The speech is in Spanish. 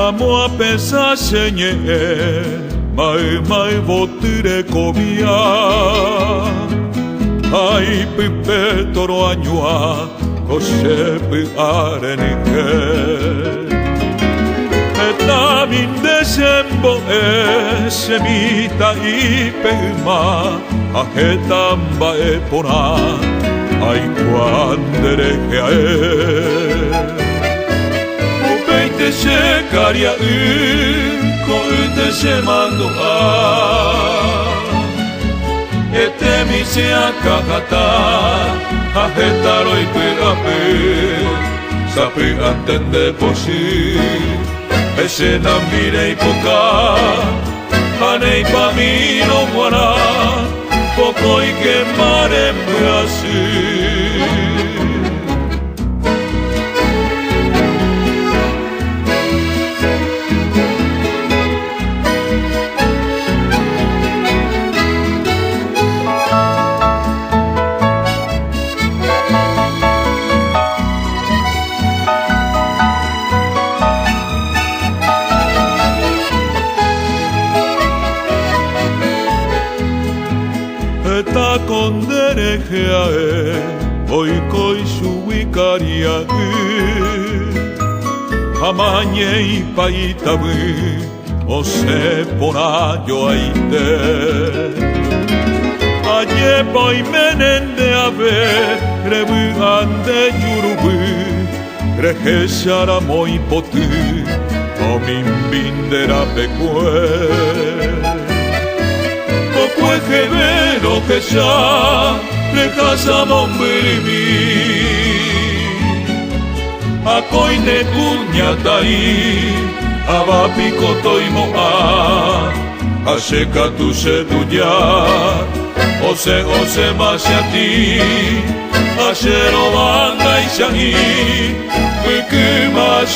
Tamo a pensar senye mai votire komia ai pipe toro añua kosepi arenike eta min desembo semita ipema ahetamba epona ai quandere che Te se karia ko te se mando ete mi se akahata ahetaro ipeape sapi antende posi ese nambire ipoka hanei pamino guara poco y que mare en Brasil. Eta konderejeae oikoi suikaria Hamañei paitabu ose ponayo aite Aye paimenen ave rebu ande yurubu Rejeshara moi potu omin bindera pecue Cuejevero que ya le casamos birimi a coine cuñatai a vapico toimo a seca tu seduya ose más a ti a cero banda y shani que más